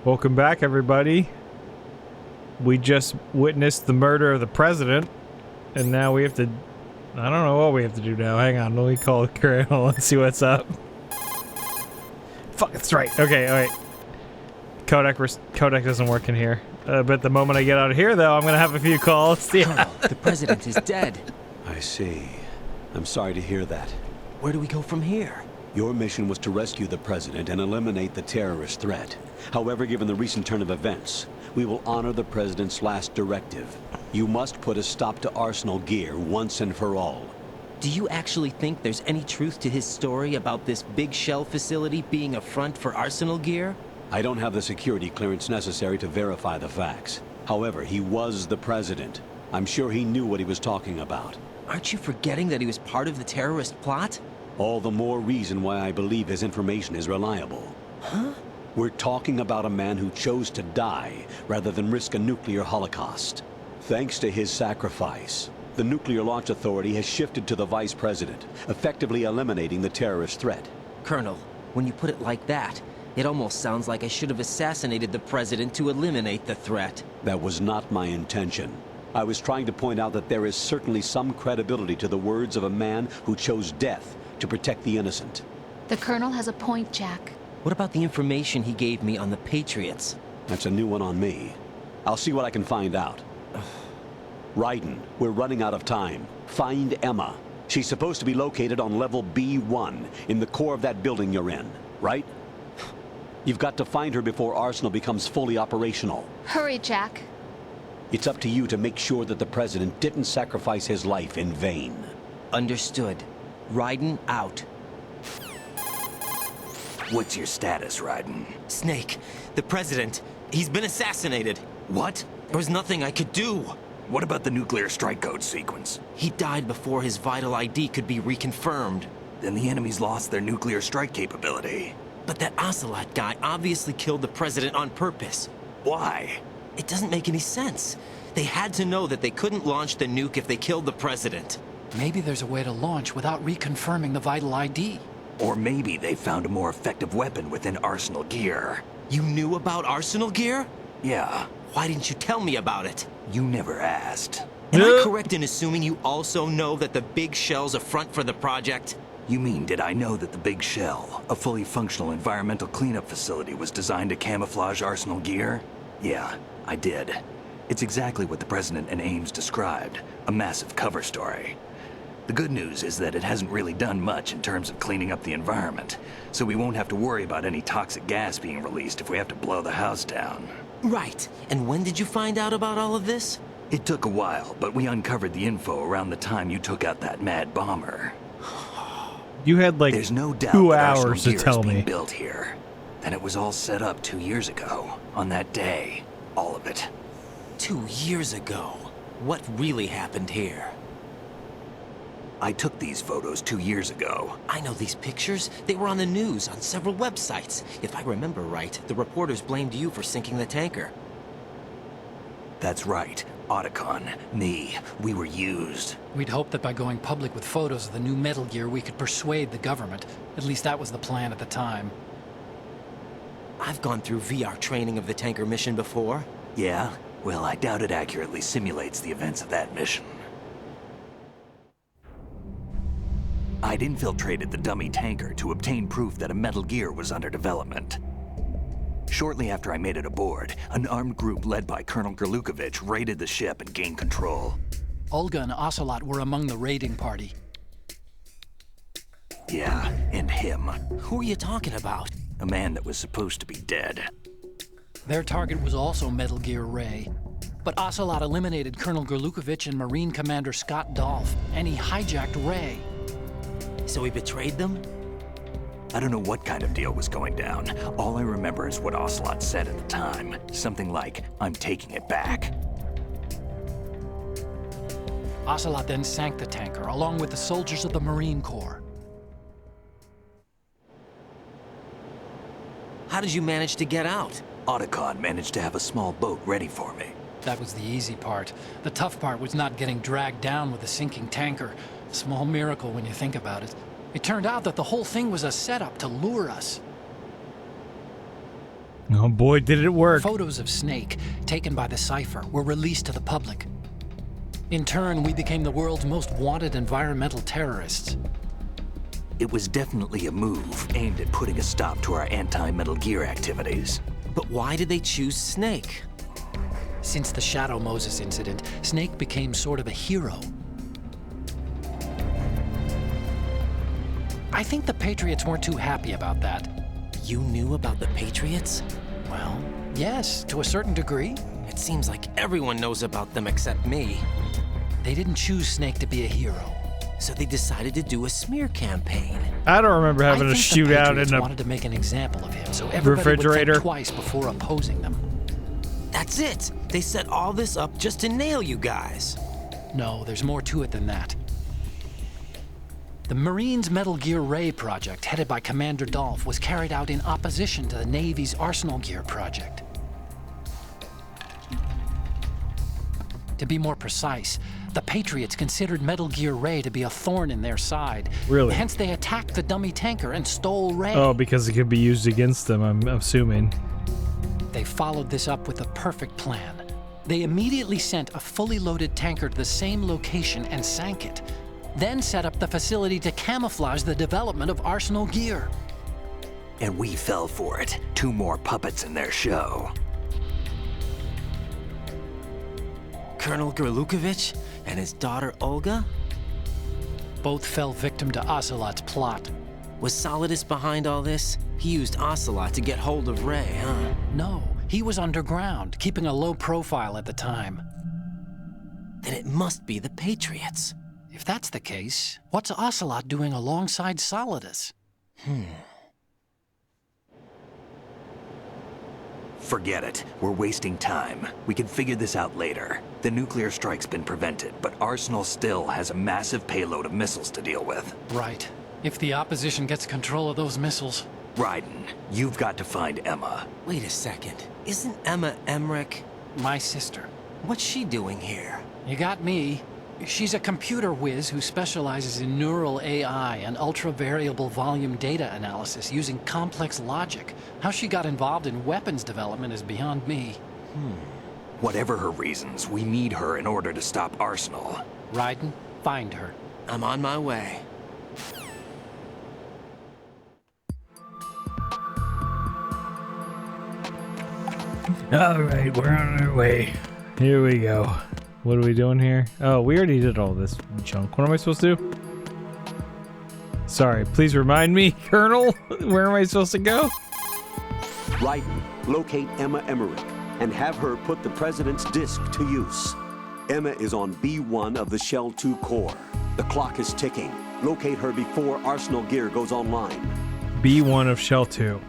Welcome back, everybody. We just witnessed the murder of the president, and now we have to... I don't know what we have to do now. Hang on, let me call Colonel and see what's up. Fuck, that's right. Okay, alright. Codec doesn't work in here. But the moment I get out of here, though, I'm gonna have a few calls. Yeah. Colonel, the president is dead. I see. I'm sorry to hear that. Where do we go from here? Your mission was to rescue the president and eliminate the terrorist threat. However, given the recent turn of events, we will honor the president's last directive. You must put a stop to Arsenal Gear once and for all. Do you actually think there's any truth to his story about this big shell facility being a front for Arsenal Gear? I don't have the security clearance necessary to verify the facts. However, he was the president. I'm sure he knew what he was talking about. Aren't you forgetting that he was part of the terrorist plot? All the more reason why I believe his information is reliable. Huh? We're talking about a man who chose to die rather than risk a nuclear holocaust. Thanks to his sacrifice, the Nuclear Launch Authority has shifted to the vice president, effectively eliminating the terrorist threat. Colonel, when you put it like that, it almost sounds like I should have assassinated the president to eliminate the threat. That was not my intention. I was trying to point out that there is certainly some credibility to the words of a man who chose death to protect the innocent. The Colonel has a point, Jack. What about the information he gave me on the Patriots? That's a new one on me. I'll see what I can find out. Raiden, we're running out of time. Find Emma. She's supposed to be located on level B1 in the core of that building you're in, right? You've got to find her before Arsenal becomes fully operational. Hurry, Jack. It's up to you to make sure that the president didn't sacrifice his life in vain. Understood. Raiden out. What's your status, Raiden? Snake, the president, he's been assassinated. What? There was nothing I could do. What about the nuclear strike code sequence? He died before his vital ID could be reconfirmed. Then the enemy's lost their nuclear strike capability. But that Ocelot guy obviously killed the president on purpose. Why? It doesn't make any sense. They had to know that they couldn't launch the nuke if they killed the president. Maybe there's a way to launch without reconfirming the vital ID. Or maybe they found a more effective weapon within Arsenal Gear. You knew about Arsenal Gear? Yeah, Why didn't you tell me about it? you never asked. Am I correct in assuming you also know that the big shell's a front for the project? You mean, did I know that the Big Shell, a fully functional environmental cleanup facility, was designed to camouflage Arsenal Gear? Yeah, I did. It's exactly what the President and Ames described, a massive cover story. The good news is that it hasn't really done much in terms of cleaning up the environment, so we won't have to worry about any toxic gas being released if we have to blow the house down. Right. And when did you find out about all of this? It took a while, but we uncovered the info around the time you took out that mad bomber. You had like There's no doubt 2 that Arsenal hours to Gear tell is being me. built here. And it was all set up 2 years ago, on that day. All of it. 2 years ago. What really happened here? I took these photos 2 years ago. I know these pictures. They were on the news, on several websites. If I remember right, the reporters blamed you for sinking the tanker. That's right. Otacon, me, we were used. We'd hoped that by going public with photos of the new Metal Gear, we could persuade the government. At least that was the plan at the time. I've gone through VR training of the tanker mission before. Yeah? Well, I doubt it accurately simulates the events of that mission. I'd infiltrated the dummy tanker to obtain proof that a Metal Gear was under development. Shortly after I made it aboard, an armed group led by Colonel Gerlukovich raided the ship and gained control. Olga and Ocelot were among the raiding party. Yeah, and him. Who are you talking about? A man that was supposed to be dead. Their target was also Metal Gear Ray. But Ocelot eliminated Colonel Gerlukovich and Marine Commander Scott Dolph, and he hijacked Ray. So he betrayed them? I don't know what kind of deal was going down. All I remember is what Ocelot said at the time. Something like, "I'm taking it back." Ocelot then sank the tanker, along with the soldiers of the Marine Corps. How did you manage to get out? Otacon managed to have a small boat ready for me. That was the easy part. The tough part was not getting dragged down with a sinking tanker. Small miracle when you think about it. It turned out that the whole thing was a setup to lure us. Oh boy, did it work. Photos of Snake, taken by the Cypher, were released to the public. In turn, we became the world's most wanted environmental terrorists. It was definitely a move aimed at putting a stop to our anti-Metal Gear activities. But why did they choose Snake? Since the Shadow Moses incident, Snake became sort of a hero. I think the Patriots weren't too happy about that. You knew about the Patriots? Well, yes, to a certain degree. It seems like everyone knows about them except me. They didn't choose Snake to be a hero. So they decided to do a smear campaign. I don't remember having a I think the shootout Patriots in a wanted to make an example of him, so everybody refrigerator. would think twice before opposing them. That's it! They set all this up just to nail you guys. No, there's more to it than that. The Marines' Metal Gear Ray project, headed by Commander Dolph, was carried out in opposition to the Navy's Arsenal Gear project. To be more precise, the Patriots considered Metal Gear Ray to be a thorn in their side. Really? Hence, they attacked the dummy tanker and stole Ray. Oh, because it could be used against them, I'm assuming. They followed this up with a perfect plan. They immediately sent a fully loaded tanker to the same location and sank it. Then set up the facility to camouflage the development of Arsenal Gear. And we fell for it. 2 more puppets in their show. Colonel Gerlukovich and his daughter Olga? Both fell victim to Ocelot's plot. Was Solidus behind all this? He used Ocelot to get hold of Ray, huh? No, he was underground, keeping a low profile at the time. Then it must be the Patriots. If that's the case, what's Ocelot doing alongside Solidus? Forget it. We're wasting time. We can figure this out later. The nuclear strike's been prevented, but Arsenal still has a massive payload of missiles to deal with. Right. If the opposition gets control of those missiles. Raiden, you've got to find Emma. Wait a second. Isn't Emma Emmerich? My sister. What's she doing here? You got me. She's a computer whiz who specializes in neural AI and ultra-variable volume data analysis using complex logic. How she got involved in weapons development is beyond me. Whatever her reasons, we need her in order to stop Arsenal. Raiden, find her. I'm on my way. All right, we're on our way. Here we go. What are we doing here? Oh, we already did all this junk. What am I supposed to do? Sorry, please remind me, Colonel. Where am I supposed to go? Raiden, locate Emma Emmerich and have her put the President's disc to use. Emma is on B1 of the Shell 2 core. The clock is ticking. Locate her before Arsenal Gear goes online. B1 of Shell 2.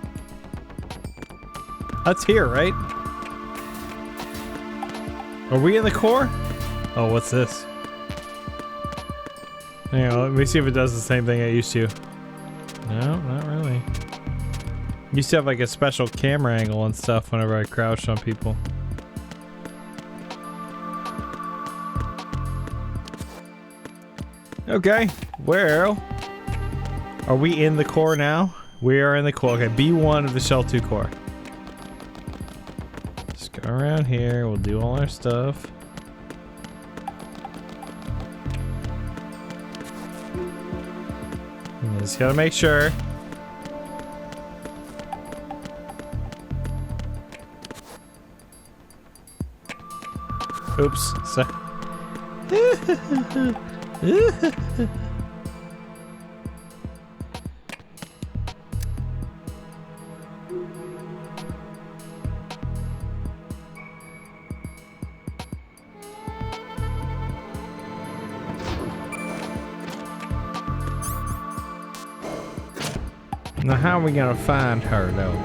That's here, right? Are we in the core? Oh, what's this? Hang on, let me see if it does the same thing I used to. No, not really. Used to have like a special camera angle and stuff whenever I crouched on people. Okay, well, are we in the core now? We are in the core. Okay, B1 of the Shell 2 core. Just go around here. We'll do all our stuff. Just gotta make sure. Oops. Sorry. Now how are we gonna find her though?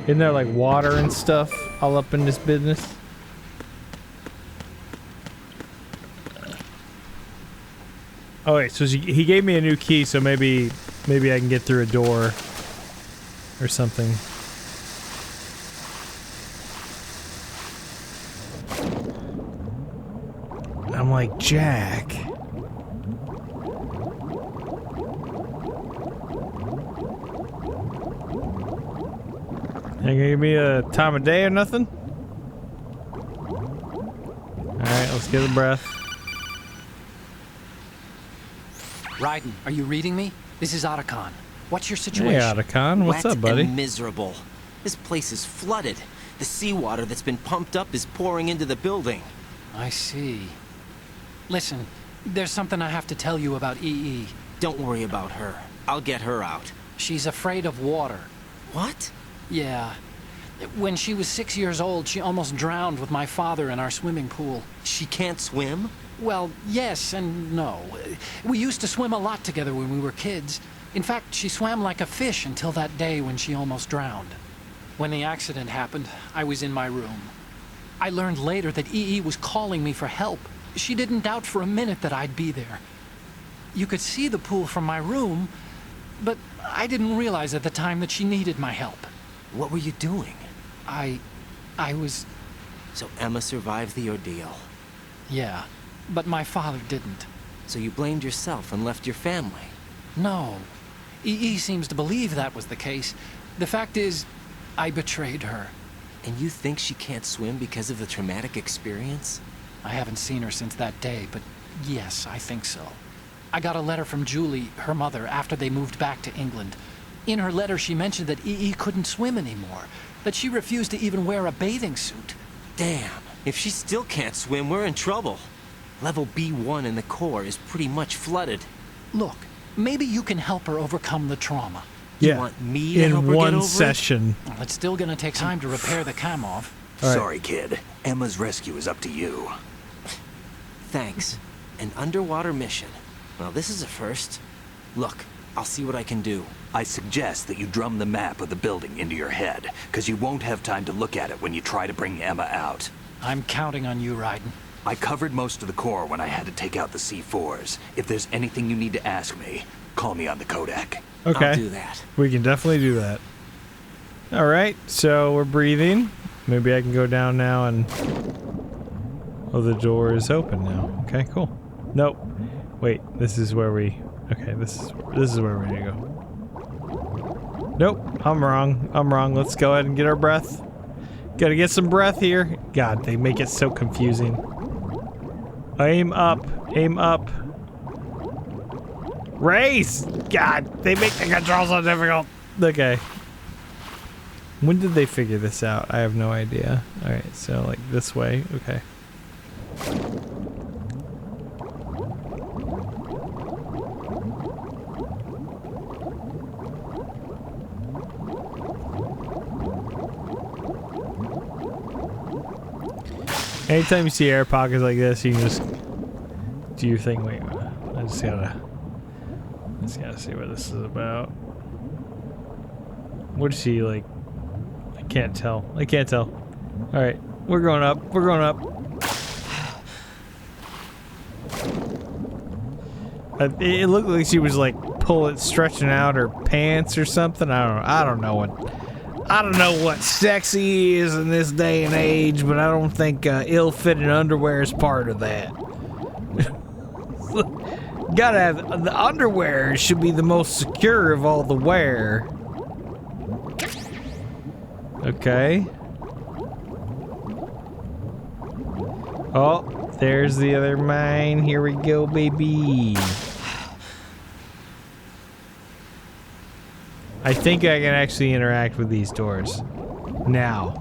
Isn't there like water and stuff all up in this business? Oh wait, so he gave me a new key, so maybe I can get through a door or something. like Jack. You gonna give me a time of day or nothing? Alright, let's get a breath. Raiden, are you reading me? This is Otacon. What's your situation? Hey, Otacon. What's Wet up, buddy? and miserable. This place is flooded. The seawater that's been pumped up is pouring into the building. I see. Listen, there's something I have to tell you about EE. Don't worry about her. I'll get her out. She's afraid of water. What? Yeah. When she was 6 years old, she almost drowned with my father in our swimming pool. She can't swim? Well, yes and no. We used to swim a lot together when we were kids. In fact, she swam like a fish until that day when she almost drowned. When the accident happened, I was in my room. I learned later that EE was calling me for help. She didn't doubt for a minute that I'd be there. You could see the pool from my room, but I didn't realize at the time that she needed my help. What were you doing? I was... So Emma survived the ordeal. Yeah, but my father didn't. So you blamed yourself and left your family? No. EE seems to believe that was the case. The fact is, I betrayed her. And you think she can't swim because of the traumatic experience? I haven't seen her since that day, but yes, I think so. I got a letter from Julie, her mother, after they moved back to England. In her letter, she mentioned that EE couldn't swim anymore, that she refused to even wear a bathing suit. Damn, if she still can't swim, we're in trouble. Level B1 in the core is pretty much flooded. Look, maybe you can help her overcome the trauma. You want me to help her in get one over session. Well, it's still gonna take time to repair the cam off. All right. Sorry, kid. Emma's rescue is up to you. Thanks. An underwater mission. Well, this is a first. Look, I'll see what I can do. I suggest that you drum the map of the building into your head, because you won't have time to look at it when you try to bring Emma out. I'm counting on you, Raiden. I covered most of the core when I had to take out the C4s. If there's anything you need to ask me, call me on the Kodak. Okay. I'll do that. We can definitely do that. All right, so we're breathing. Maybe I can go down now and... Oh, the door is open now. Okay, cool. Nope. Wait, this is where we... Okay, this is where we need to go. Nope, I'm wrong. Let's go ahead and get our breath. Gotta get some breath here. God, they make it so confusing. Aim up. Aim up. Race! God, they make the controls so difficult. Okay. When did they figure this out? I have no idea. Alright, so like this way. Okay. Anytime you see air pockets like this, you can just do your thing. Wait, I just gotta see what this is about. What is she like? I can't tell. All right, we're going up. It looked like she was like stretching out her pants or something. I don't know what sexy is in this day and age, but I don't think ill-fitting underwear is part of that. Gotta have the underwear should be the most secure of all the wear. Okay. Oh, there's the other mine. Here we go, baby. I think I can actually interact with these doors. Now.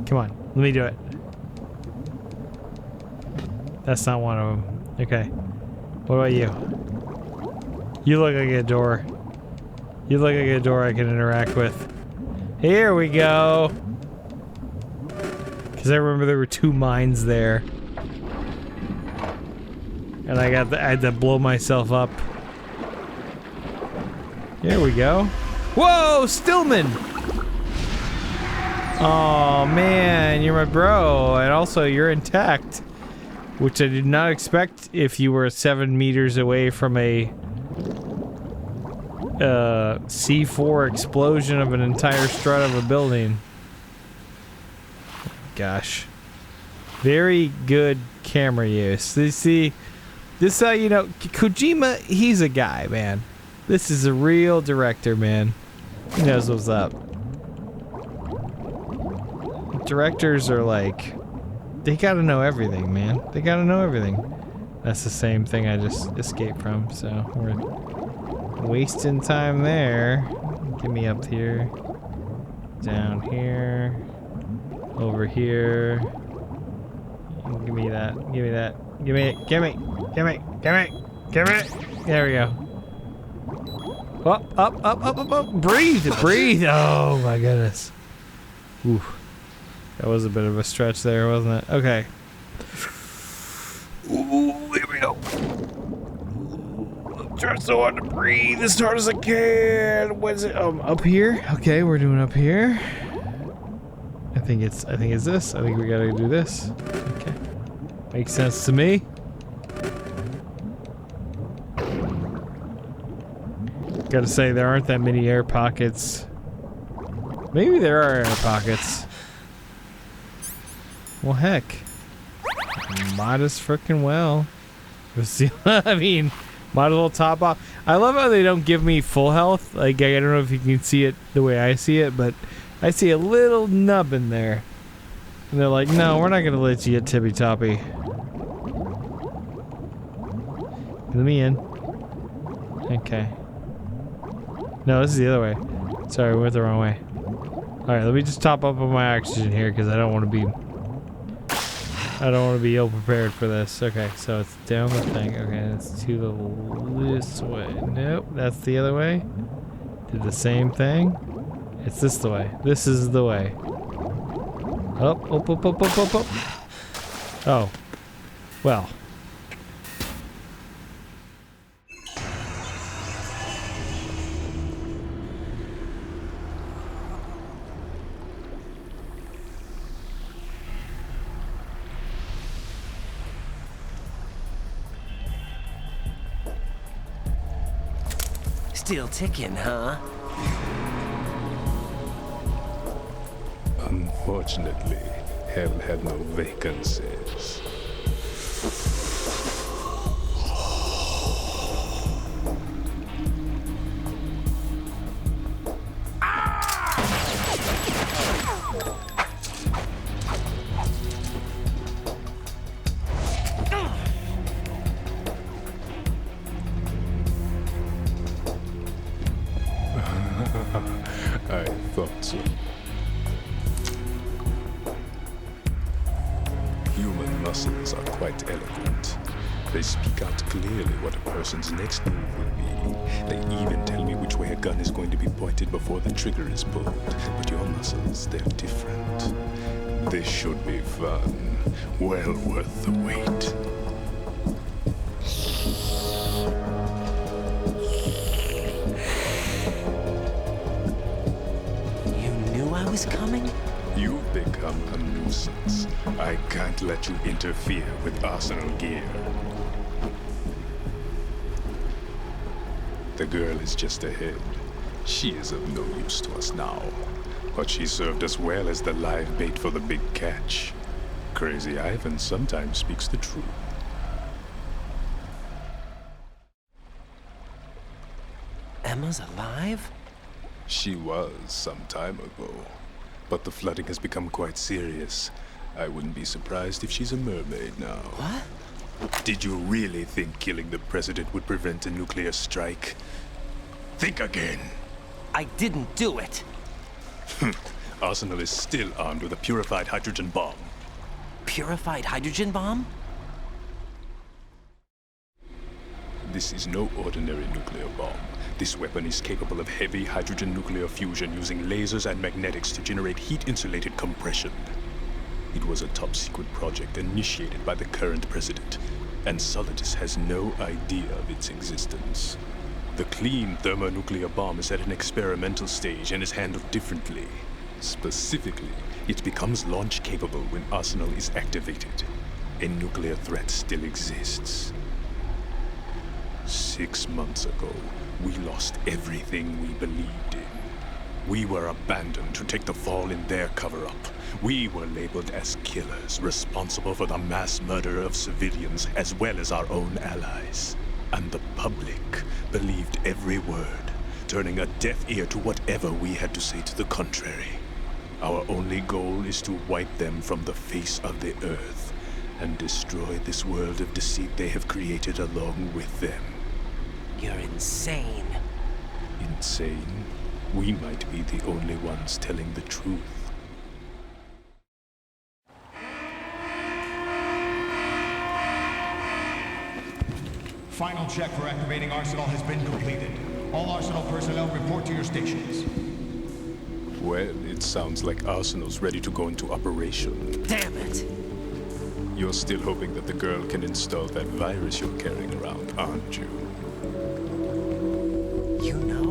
Come on, let me do it. That's not one of them. Okay. What about you? You look like a door. You look like a door I can interact with. Here we go. Because I remember there were two mines there. And I had to blow myself up. Here we go. Whoa, Stillman! Oh man, you're my bro. And also, you're intact. Which I did not expect if you were 7 meters away from a C4 explosion of an entire strut of a building. Gosh. Very good camera use. You see, this is how you know Kojima, he's a guy, man. This is a real director, man. He knows what's up. Directors are like, they gotta know everything, man. They gotta know everything. That's the same thing I just escaped from, so we're wasting time there. Get me up here. Down here. Over here. Give me that. Give me that. Give me it. Give me. Give me. Give me. Give me. There we go. Up, up, up, up, up, up. Breathe. Breathe. Oh my goodness. Ooh. That was a bit of a stretch there, wasn't it? Okay. Ooh, here we go. I'm trying so hard to breathe as hard as I can. What is it? Up here? Okay, we're doing up here. I think it's this. I think we gotta do this. Okay. Makes sense to me. Gotta say, there aren't that many air pockets. Maybe there are air pockets. Well, heck. Might as frickin' well. I mean, might as well top off. I love how they don't give me full health. Like, I don't know if you can see it the way I see it, but I see a little nub in there. And they're like, no, we're not gonna let you get tippy-toppy. Let me in. Okay. No, this is the other way. Sorry, we went the wrong way. Alright, let me just top up on my oxygen here, because I don't want to be ill prepared for this. Okay, so it's down the thing. Okay, that's to the this way. Nope, that's the other way. Did the same thing. It's this the way. This is the way. Up, up, up, up, up, up, up. Oh. Well. Still ticking, huh? Unfortunately, hell had no vacancies. I thought so. Human muscles are quite eloquent. They speak out clearly what a person's next move will be. They even tell me which way a gun is going to be pointed before the trigger is pulled. But your muscles, they're different. This should be fun. Well worth the wait. I was coming? You've become a nuisance. I can't let you interfere with Arsenal gear. The girl is just ahead. She is of no use to us now. But she served us well as the live bait for the big catch. Crazy Ivan sometimes speaks the truth. Emma's alive? She was some time ago. But the flooding has become quite serious. I wouldn't be surprised if she's a mermaid now. What? Did you really think killing the president would prevent a nuclear strike? Think again. I didn't do it. Arsenal is still armed with a purified hydrogen bomb. Purified hydrogen bomb? This is no ordinary nuclear bomb. This weapon is capable of heavy hydrogen nuclear fusion using lasers and magnetics to generate heat-insulated compression. It was a top-secret project initiated by the current president, and Solidus has no idea of its existence. The clean thermonuclear bomb is at an experimental stage and is handled differently. Specifically, it becomes launch-capable when Arsenal is activated. A nuclear threat still exists. 6 months ago, we lost everything we believed in. We were abandoned to take the fall in their cover-up. We were labeled as killers, responsible for the mass murder of civilians as well as our own allies. And the public believed every word, turning a deaf ear to whatever we had to say to the contrary. Our only goal is to wipe them from the face of the earth and destroy this world of deceit they have created along with them. You're insane. Insane? We might be the only ones telling the truth. Final check for activating Arsenal has been completed. All Arsenal personnel report to your stations. Well, it sounds like Arsenal's ready to go into operation. Damn it! You're still hoping that the girl can install that virus you're carrying around, aren't you? You know?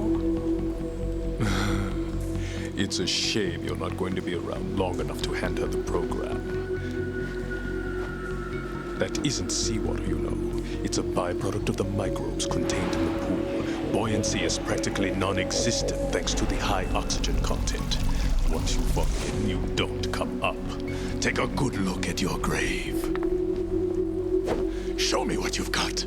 It's a shame you're not going to be around long enough to hand her the program. That isn't seawater, you know. It's a byproduct of the microbes contained in the pool. Buoyancy is practically non-existent thanks to the high oxygen content. Once you fall in, you don't come up. Take a good look at your grave. Show me what you've got.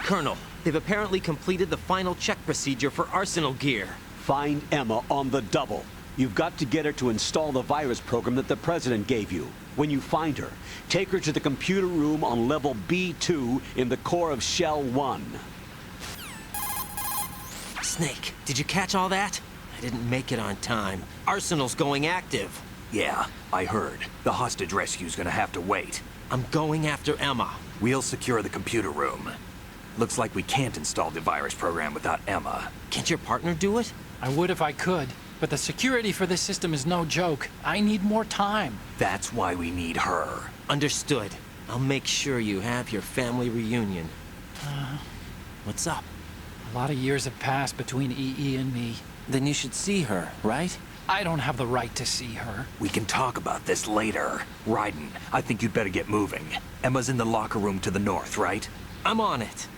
Colonel, they've apparently completed the final check procedure for arsenal gear. Find Emma on the double. You've got to get her to install the virus program that the President gave you. When you find her, take her to the computer room on level B2 in the core of Shell 1. Snake, did you catch all that? I didn't make it on time. Arsenal's going active. Yeah, I heard. The hostage rescue's gonna have to wait. I'm going after Emma. We'll secure the computer room. Looks like we can't install the virus program without Emma. Can't your partner do it? I would if I could, but the security for this system is no joke. I need more time. That's why we need her. Understood. I'll make sure you have your family reunion. What's up? A lot of years have passed between EE and me. Then you should see her, right? I don't have the right to see her. We can talk about this later. Raiden, I think you'd better get moving. Emma's in the locker room to the north, right? I'm on it.